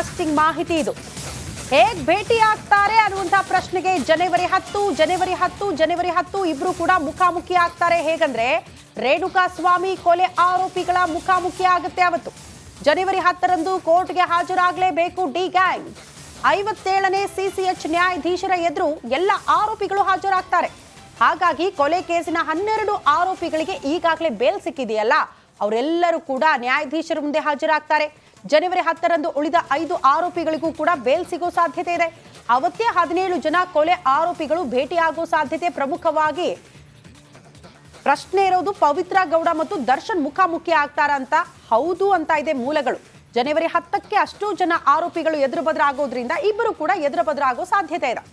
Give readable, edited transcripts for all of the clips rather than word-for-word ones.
Interesting ಮಾಹಿತಿ ಇದು. ಹೇಗ್ ಭೇಟಿ ಆಗ್ತಾರೆ ಅನ್ನುವಂತಹ ಪ್ರಶ್ನೆಗೆ ಜನವರಿ 10 ಇಬ್ರು ಕೂಡ ಮುಖಾಮುಖಿ ಆಗ್ತಾರೆ. ಹೇಗಂದ್ರೆ ರೇಣುಕಾ ಸ್ವಾಮಿ ಕೊಲೆ ಆರೋಪಿಗಳ ಮುಖಾಮುಖಿ ಆಗುತ್ತೆ ಅವತ್ತು. ಜನವರಿ 10ರಂದು ಕೋರ್ಟ್ಗೆ ಹಾಜರಾಗಲೇಬೇಕು ಡಿ ಗ್ಯಾಂಗ್. 57ನೇ ಸಿಸಿಎಚ್ ನ್ಯಾಯಾಧೀಶರ ಎದುರು ಎಲ್ಲ ಆರೋಪಿಗಳು ಹಾಜರಾಗ್ತಾರೆ. ಹಾಗಾಗಿ ಕೊಲೆ ಕೇಸಿನ 12 ಆರೋಪಿಗಳಿಗೆ ಈಗಾಗಲೇ ಬೇಲ್ ಸಿಕ್ಕಿದೆಯಲ್ಲ, ಅವರೆಲ್ಲರೂ ಕೂಡ ನ್ಯಾಯಾಧೀಶರ ಮುಂದೆ ಹಾಜರಾಗ್ತಾರೆ. ಜನವರಿ 10ರಂದು ಉಳಿದ 5 ಆರೋಪಿಗಳಿಗೂ ಕೂಡ ಬೇಲ್ ಸಿಗೋ ಸಾಧ್ಯತೆ ಇದೆ. ಅವತ್ತೇ 17 ಜನ ಕೊಲೆ ಆರೋಪಿಗಳು ಭೇಟಿಯಾಗೋ ಸಾಧ್ಯತೆ. ಪ್ರಮುಖವಾಗಿ ಪ್ರಶ್ನೆ ಇರೋದು ಪವಿತ್ರ ಗೌಡ ಮತ್ತು ದರ್ಶನ್ ಮುಖಾಮುಖಿ ಆಗ್ತಾರ ಅಂತ. ಹೌದು ಅಂತ ಇದೆ ಮೂಲಗಳು. ಜನವರಿ 10ಕ್ಕೆ ಅಷ್ಟು ಜನ ಆರೋಪಿಗಳು ಎದುರು ಬದರಾಗೋದ್ರಿಂದ ಇಬ್ಬರು ಕೂಡ ಎದುರು ಬದರಾಗೋ ಸಾಧ್ಯತೆ ಇದೆ.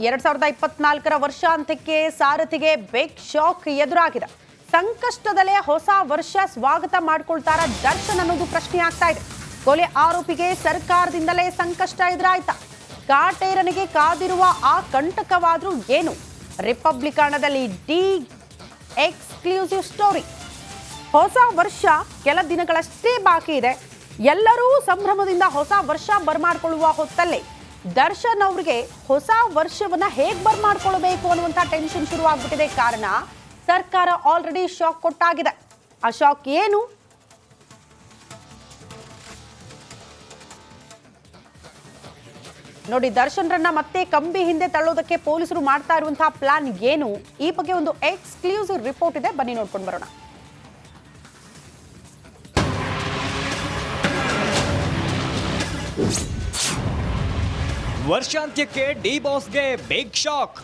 ಎರಡ್ 2024ರ ವರ್ಷಾಂತ್ಯಕ್ಕೆ ಸಾರಥಿಗೆ ಬಿಗ್ ಶಾಕ್ ಎದುರಾಗಿದೆ. ಸಂಕಷ್ಟದಲ್ಲೇ ಹೊಸ ವರ್ಷ ಸ್ವಾಗತ ಮಾಡ್ಕೊಳ್ತಾರ ದರ್ಶನ್ ಅನ್ನೋದು ಪ್ರಶ್ನೆ ಆಗ್ತಾ ಇದೆ. ಕೊಲೆ ಆರೋಪಿಗೆ ಸರ್ಕಾರದಿಂದಲೇ ಸಂಕಷ್ಟ ಎದುರಾಯ್ತಾ? ಕಾಟೇರನಿಗೆ ಕಾದಿರುವ ಆ ಕಂಟಕವಾದ್ರೂ ಏನು? ರಿಪಬ್ಲಿಕನದಲ್ಲಿ ಡಿ ಎಕ್ಸ್ಕ್ಲೂಸಿವ್ ಸ್ಟೋರಿ. ಹೊಸ ವರ್ಷ ಕೆಲ ದಿನಗಳಷ್ಟೇ ಬಾಕಿ ಇದೆ. ಎಲ್ಲರೂ ಸಂಭ್ರಮದಿಂದ ಹೊಸ ವರ್ಷ ಬರ್ಮಾಡ್ಕೊಳ್ಳುವ ಹೊತ್ತಲ್ಲೇ ದರ್ಶನ್ ಅವರಿಗೆ ಹೊಸ ವರ್ಷವನ್ನ ಹೇಗ್ ಬರ್ಮಾಡ್ಕೊಳ್ಬೇಕು ಅನ್ನುವಂಥ ಟೆನ್ಷನ್ ಶುರು ಆಗ್ಬಿಟ್ಟಿದೆ. ಕಾರಣ ಸರ್ಕಾರ ಆಲ್ರೆಡಿ ಶಾಕ್ ಕೊಟ್ಟಾಗಿದೆ. ಆ ಶಾಕ್ ಏನು? ನೋಡಿ, ದರ್ಶನ್ರನ್ನ ಮತ್ತೆ ಕಂಬಿ ಹಿಂದೆ ತಳ್ಳೋದಕ್ಕೆ ಪೊಲೀಸರು ಮಾಡ್ತಾ ಇರುವಂತಹ ಪ್ಲಾನ್ ಏನು? ಈ ಬಗ್ಗೆ ಒಂದು ಎಕ್ಸ್ಕ್ಲೂಸಿವ್ ರಿಪೋರ್ಟ್ ಇದೆ, ಬನ್ನಿ ನೋಡ್ಕೊಂಡು ಬರೋಣ. ವರ್ಷಾಂತ್ಯಕ್ಕೆ D ಬಾಸ್ಗೆ big shock.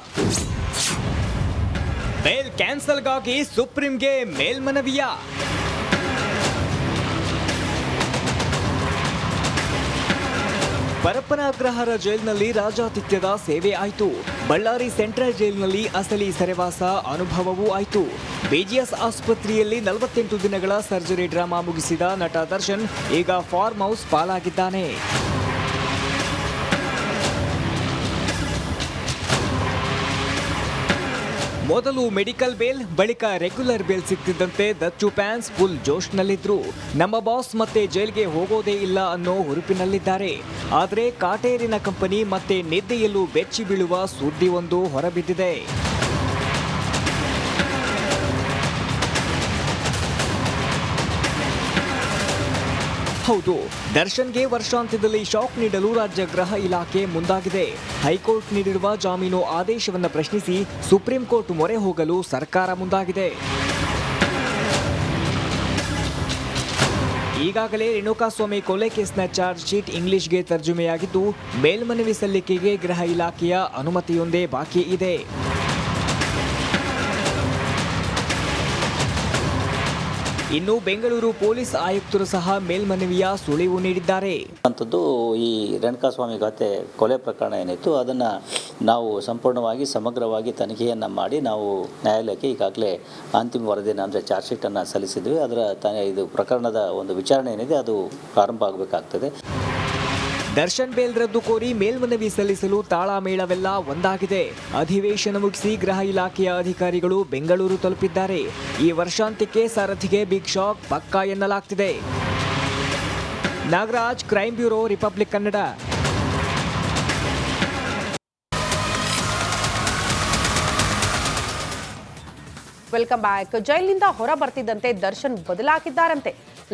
Bale ಕ್ಯಾನ್ಸಲ್ಗಾಗಿ ಸುಪ್ರೀಂಗೆ ಮೇಲ್ಮನವಿಯ. Parappana Agrahara ಜೈಲಿನಲ್ಲಿ ರಾಜಾತಿಥ್ಯದ ಸೇವೆ ಆಯಿತು. ಬಳ್ಳಾರಿ ಸೆಂಟ್ರಲ್ ಜೈಲಿನಲ್ಲಿ ಅಸಲಿ ಸೆರೆವಾಸ ಅನುಭವವೂ ಆಯಿತು. ಬಿಜಿಎಸ್ ಆಸ್ಪತ್ರೆಯಲ್ಲಿ 48 ದಿನಗಳ ಸರ್ಜರಿ ಡ್ರಾಮಾ ಮುಗಿಸಿದ ನಟ ದರ್ಶನ್ ಈಗ ಫಾರ್ಮ್ ಹೌಸ್ ಪಾಲಾಗಿದ್ದಾನೆ. ಮೊದಲು ಮೆಡಿಕಲ್ ಬೇಲ್, ಬಳಿಕ ರೆಗ್ಯುಲರ್ ಬೇಲ್ ಸಿಗ್ತಿದ್ದಂತೆ ದಚ್ಚು ಫ್ಯಾನ್ಸ್ ಫುಲ್ ಜೋಶ್ನಲ್ಲಿದ್ರು. ನಮ್ಮ ಬಾಸ್ ಮತ್ತೆ ಜೈಲ್ಗೆ ಹೋಗೋದೇ ಇಲ್ಲ ಅನ್ನೋ ಹುರುಪಿನಲ್ಲಿದ್ದಾರೆ. ಆದರೆ ಕಾಟೇರಿನ ಕಂಪನಿ ಮತ್ತೆ ನಿದ್ದೆಯಲ್ಲೂ ಬೆಚ್ಚಿ ಬೀಳುವ ಸುದ್ದಿಯೊಂದು ಹೊರಬಿದ್ದಿದೆ. ಹೌದು, ದರ್ಶನ್ಗೆ ವರ್ಷಾಂತ್ಯದಲ್ಲಿ ಶಾಕ್ ನೀಡಲು ರಾಜ್ಯ ಗೃಹ ಇಲಾಖೆ ಮುಂದಾಗಿದೆ. ಹೈಕೋರ್ಟ್ ನೀಡಿರುವ ಜಾಮೀನು ಆದೇಶವನ್ನು ಪ್ರಶ್ನಿಸಿ ಸುಪ್ರೀಂ ಕೋರ್ಟ್ ಮೊರೆ ಹೋಗಲು ಸರ್ಕಾರ ಮುಂದಾಗಿದೆ. ಈಗಾಗಲೇ ರೇಣುಕಾಸ್ವಾಮಿ ಕೊಲೆ ಕೇಸ್ನ ಚಾರ್ಜ್ ಶೀಟ್ ಇಂಗ್ಲಿಷ್ಗೆ ತರ್ಜುಮೆಯಾಗಿದ್ದು, ಮೇಲ್ಮನವಿ ಸಲ್ಲಿಕೆಗೆ ಗೃಹ ಇಲಾಖೆಯ ಅನುಮತಿಯೊಂದೇ ಬಾಕಿ ಇದೆ. ಇನ್ನು ಬೆಂಗಳೂರು ಪೊಲೀಸ್ ಆಯುಕ್ತರು ಸಹ ಮೇಲ್ಮನವಿಯ ಸುಳಿವು ನೀಡಿದ್ದಾರೆ. ಅಂತದ್ದು ಈ ರೇಣುಕಾಸ್ವಾಮಿ ಗಾತೆ ಕೊಲೆ ಪ್ರಕರಣ ಏನಿತ್ತು ಅದನ್ನು ನಾವು ಸಂಪೂರ್ಣವಾಗಿ ಸಮಗ್ರವಾಗಿ ತನಿಖೆಯನ್ನು ಮಾಡಿ ನಾವು ನ್ಯಾಯಾಲಯಕ್ಕೆ ಈಗಾಗಲೇ ಅಂತಿಮ ವರದಿಯನ್ನು ಅಂದರೆ ಚಾರ್ಜ್ ಶೀಟನ್ನು ಸಲ್ಲಿಸಿದ್ವಿ. ಅದರ ಇದು ಪ್ರಕರಣದ ಒಂದು ವಿಚಾರಣೆ ಏನಿದೆ ಅದು ಪ್ರಾರಂಭ ಆಗಬೇಕಾಗ್ತದೆ. ದರ್ಶನ್ ಬೇಲ್ ರದ್ದು ಕೋರಿ ಮೇಲ್ಮನವಿ ಸಲ್ಲಿಸಲು ತಾಳಮೇಳವೆಲ್ಲ ಒಂದಾಗಿದೆ. ಅಧಿವೇಶನ ಮುಗಿಸಿ ಗೃಹ ಇಲಾಖೆಯ ಅಧಿಕಾರಿಗಳು ಬೆಂಗಳೂರು ತಲುಪಿದ್ದಾರೆ. ಈ ವರ್ಷಾಂತ್ಯಕ್ಕೆ ಸಾರಥಿಗೆ ಬಿಗ್ ಶಾಕ್ ಪಕ್ಕಾ ಎನ್ನಲಾಗ್ತಿದೆ. Nagaraj, crime bureau, republic Kannada. Welcome back. ಜೈಲಿನಿಂದ ಹೊರ ಬರ್ತಿದ್ದಂತೆ ದರ್ಶನ್ ಬದಲಾಗಿದ್ದಾರಂತೆ.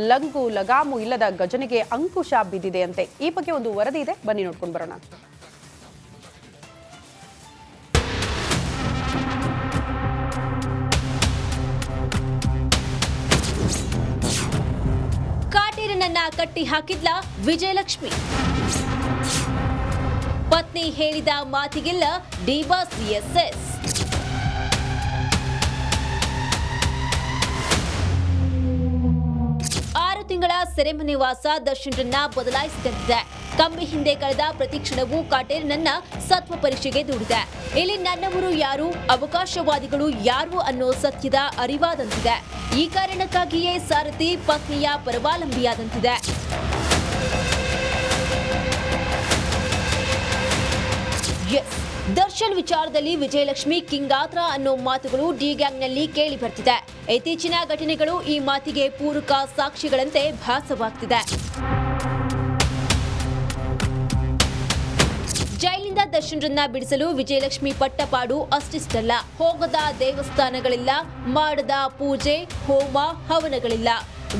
ಲಂಗು ಲಗಾಮು ಇಲ್ಲದ ಗಜನಿಗೆ ಅಂಕುಶ ಬಿದ್ದಿದೆಯಂತೆ. ಈ ಬಗ್ಗೆ ಒಂದು ವರದಿ ಇದೆ, ಬನ್ನಿ ನೋಡ್ಕೊಂಡು ಬರೋಣ. ಕಾಟೇರನನ್ನ ಕಟ್ಟಿ ಹಾಕಿದ್ಲ ವಿಜಯಲಕ್ಷ್ಮಿ. ಪತ್ನಿ ಹೇಳಿದ ಮಾತಿಗೆಲ್ಲ ಡಿಬಾಸ್ ಎಸ್ಎಸ್. ತಿಂಗಳ ಸೆರೆಮನೆ ವಾಸ ದರ್ಶನ್ರನ್ನ ಬದಲಾಯಿಸಿದಂತಿದೆ. ಕಂಬಿ ಹಿಂದೆ ಕಳೆದ ಪ್ರತಿ ಕ್ಷಣವೂ ಕಾಟೇರನನ್ನ ಸತ್ವ ಪರೀಕ್ಷೆಗೆ ದೂಡಿದೆ. ಇಲ್ಲಿ ನನ್ನವರು ಯಾರು, ಅವಕಾಶವಾದಿಗಳು ಯಾರು ಅನ್ನೋ ಸತ್ಯದ ಅರಿವಾದಂತಿದೆ. ಈ ಕಾರಣಕ್ಕಾಗಿಯೇ ಸಾರಥಿ ಪತ್ನಿಯ ಪರವಾಲಂಬಿಯಾದಂತಿದೆ. ದರ್ಶನ್ ವಿಚಾರದಲ್ಲಿ ವಿಜಯಲಕ್ಷ್ಮಿ ಕಿಂಗಾತ್ರ ಅನ್ನೋ ಮಾತುಗಳು ಡಿ ಗ್ಯಾಂಗ್ನಲ್ಲಿ ಕೇಳಿ ಬರ್ತಿದೆ. ಇತ್ತೀಚಿನ ಘಟನೆಗಳು ಈ ಮಾತಿಗೆ ಪೂರಕ ಸಾಕ್ಷಿಗಳಂತೆ ಭಾಸವಾಗ್ತಿದೆ. ಜೈಲಿನಿಂದ ದರ್ಶನ್ರನ್ನ ಬಿಡಿಸಲು ವಿಜಯಲಕ್ಷ್ಮಿ ಪಟ್ಟಪಾಡು ಅಷ್ಟಿಷ್ಟಲ್ಲ. ಹೋಗದ ದೇವಸ್ಥಾನಗಳಿಲ್ಲ, ಮಾಡದ ಪೂಜೆ, ಹೋಮ, ಹವನಗಳಿಲ್ಲ.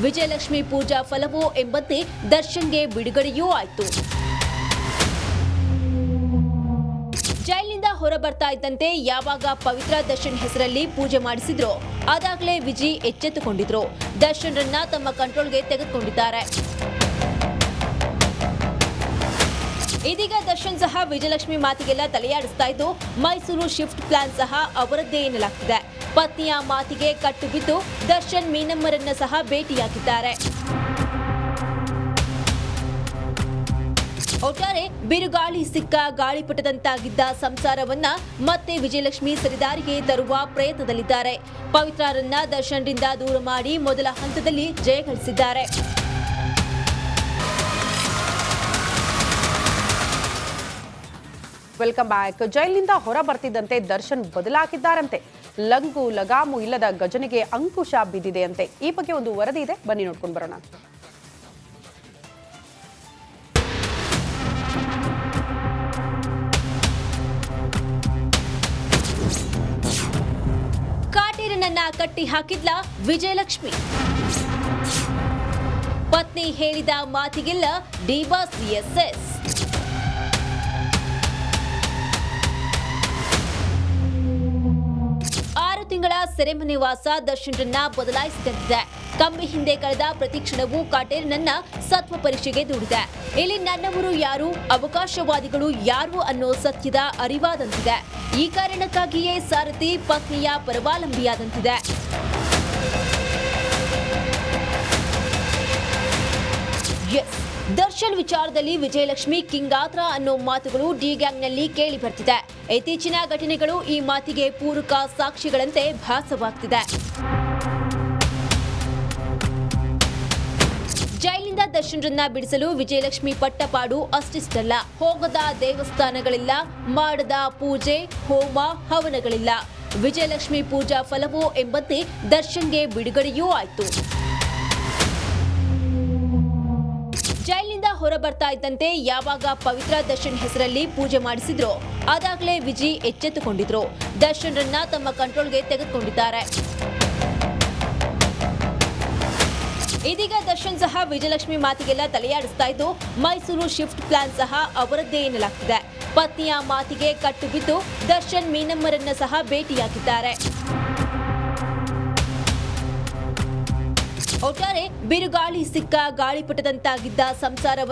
ವಿಜಯಲಕ್ಷ್ಮಿ ಪೂಜಾ ಫಲವೋ ಎಂಬಂತೆ ದರ್ಶನ್ಗೆ ಬಿಡುಗಡೆಯೂ ಆಯ್ತು. ಜೈಲಿನಿಂದ ಹೊರ ಬರ್ತಾ ಇದ್ದಂತೆ ಯಾವಾಗ ಪವಿತ್ರ ದರ್ಶನ್ ಹೆಸರಲ್ಲಿ ಪೂಜೆ ಮಾಡಿಸಿದ್ರೋ ಅದಾಗಲೇ ವಿಜಿ ಎಚ್ಚೆತ್ತುಕೊಂಡಿದ್ರು. ದರ್ಶನ್ರನ್ನ ತಮ್ಮ ಕಂಟ್ರೋಲ್ಗೆ ತೆಗೆದುಕೊಂಡಿದ್ದಾರೆ. ಇದೀಗ ದರ್ಶನ್ ಸಹ ವಿಜಯಲಕ್ಷ್ಮಿ ಮಾತಿಗೆಲ್ಲ ತಲೆಯಾಡಿಸ್ತಾ ಇದ್ದು, ಮೈಸೂರು ಶಿಫ್ಟ್ ಪ್ಲಾನ್ ಸಹ ಅವರದ್ದೇ ಎನ್ನಲಾಗ್ತಿದೆ. ಪತ್ನಿಯ ಮಾತಿಗೆ ಕಟ್ಟು ಬಿದ್ದು ದರ್ಶನ್ ಮೀನಮ್ಮರನ್ನ ಸಹ ಭೇಟಿಯಾಗಿದ್ದಾರೆ. ಒಟ್ಟಾರೆ ಬಿರುಗಾಳಿ ಸಿಕ್ಕ ಗಾಳಿಪಟದಂತಾಗಿದ್ದ ಸಂಸಾರವನ್ನ ಮತ್ತೆ ವಿಜಯಲಕ್ಷ್ಮಿ ಸರಿದಾರಿಗೆ ತರುವ ಪ್ರಯತ್ನದಲ್ಲಿದ್ದಾರೆ. ಪವಿತ್ರರನ್ನ ದರ್ಶನ್ರಿಂದ ದೂರ ಮಾಡಿ ಮೊದಲ ಹಂತದಲ್ಲಿ ಜಯಗಳಿಸಿದ್ದಾರೆ. Welcome back. ಜೈಲಿನಿಂದ ಹೊರ ಬರ್ತಿದ್ದಂತೆ ದರ್ಶನ್ ಬದಲಾಗಿದ್ದಾರಂತೆ. ಲಂಗು ಲಗಾಮು ಇಲ್ಲದ ಗಜನಿಗೆ ಅಂಕುಶ ಬಿದ್ದಿದೆಯಂತೆ. ಈ ಬಗ್ಗೆ ಒಂದು ವರದಿ ಇದೆ, ಬನ್ನಿ ನೋಡ್ಕೊಂಡು ಬರೋಣ. ಕಾಟೇರನನ್ನ ಕಟ್ಟಿ ಹಾಕಿದ್ಲ ವಿಜಯಲಕ್ಷ್ಮಿ. ಪತ್ನಿ ಹೇಳಿದ ಮಾತಿಗೆಲ್ಲ ಡಿಬಾಸ್ ಎಸ್ಎಸ್. ತಿಂಗಳ ಸೆರೆಮನೆ ವಾಸ ದರ್ಶನ್ರನ್ನ ಬದಲಾಯಿಸಿದಂತಿದೆ. ಕಮ್ಮಿ ಹಿಂದೆ ಕಳೆದ ಪ್ರತಿ ಕ್ಷಣವೂ ಕಾಟೇರನನ್ನ ಸತ್ವ ಪರೀಕ್ಷೆಗೆ ದೂಡಿದೆ. ಇಲ್ಲಿ ನನ್ನವರು ಯಾರು, ಅವಕಾಶವಾದಿಗಳು ಯಾರು ಅನ್ನೋ ಸತ್ಯದ ಅರಿವಾದಂತಿದೆ. ಈ ಕಾರಣಕ್ಕಾಗಿಯೇ ಸಾರಥಿ ಪತ್ನಿಯ ಪರವಾಲಂಬಿಯಾದಂತಿದೆ. ದರ್ಶನ್ ವಿಚಾರದಲ್ಲಿ ವಿಜಯಲಕ್ಷ್ಮಿ ಕಿಂಗಾತ್ರ ಅನ್ನೋ ಮಾತುಗಳು ಡಿ ಗ್ಯಾಂಗ್ನಲ್ಲಿ ಕೇಳಿ ಬರ್ತಿದೆ. ಇತ್ತೀಚಿನ ಘಟನೆಗಳು ಈ ಮಾತಿಗೆ ಪೂರಕ ಸಾಕ್ಷಿಗಳಂತೆ ಭಾಸವಾಗ್ತಿದೆ. ಜೈಲಿನಿಂದ ದರ್ಶನ್ರನ್ನ ಬಿಡಿಸಲು ವಿಜಯಲಕ್ಷ್ಮಿ ಪಟ್ಟಪಾಡು ಅಷ್ಟಿಷ್ಟಲ್ಲ. ಹೋಗದ ದೇವಸ್ಥಾನಗಳಿಲ್ಲ, ಮಾಡದ ಪೂಜೆ, ಹೋಮ, ಹವನಗಳಿಲ್ಲ. ವಿಜಯಲಕ್ಷ್ಮಿ ಪೂಜಾ ಫಲವೋ ಎಂಬಂತೆ ದರ್ಶನ್ಗೆ ಬಿಡುಗಡೆಯೂ ಆಯ್ತು. ಜೈಲಿನಿಂದ ಹೊರ ಬರ್ತಾ ಇದ್ದಂತೆ ಯಾವಾಗ ಪವಿತ್ರ ದರ್ಶನ್ ಹೆಸರಲ್ಲಿ ಪೂಜೆ ಮಾಡಿಸಿದ್ರೋ ಅದಾಗಲೇ ವಿಜಿ ಎಚ್ಚೆತ್ತುಕೊಂಡಿದ್ರು. ದರ್ಶನ್ರನ್ನ ತಮ್ಮ ಕಂಟ್ರೋಲ್ಗೆ ತೆಗೆದುಕೊಂಡಿದ್ದಾರೆ. ಇದೀಗ ದರ್ಶನ್ ಸಹ ವಿಜಯಲಕ್ಷ್ಮಿ ಮಾತಿಗೆಲ್ಲ ತಲೆಯಾಡಿಸ್ತಾ ಇದ್ದು, ಮೈಸೂರು ಶಿಫ್ಟ್ ಪ್ಲಾನ್ ಸಹ ಅವರದ್ದೇ ಎನ್ನಲಾಗ್ತಿದೆ. ಪತ್ನಿಯ ಮಾತಿಗೆ ಕಟ್ಟು ಬಿದ್ದು ದರ್ಶನ್ ಮೀನಮ್ಮರನ್ನ ಸಹ ಭೇಟಿಯಾಗಿದ್ದಾರೆ. ಒಟ್ಟಾರೆ ಬಿರುಗಾಳಿ ಸಿಕ್ಕ ಗಾಳಿಪಟದಂತಾಗಿದ್ದ ಸಂಸಾರ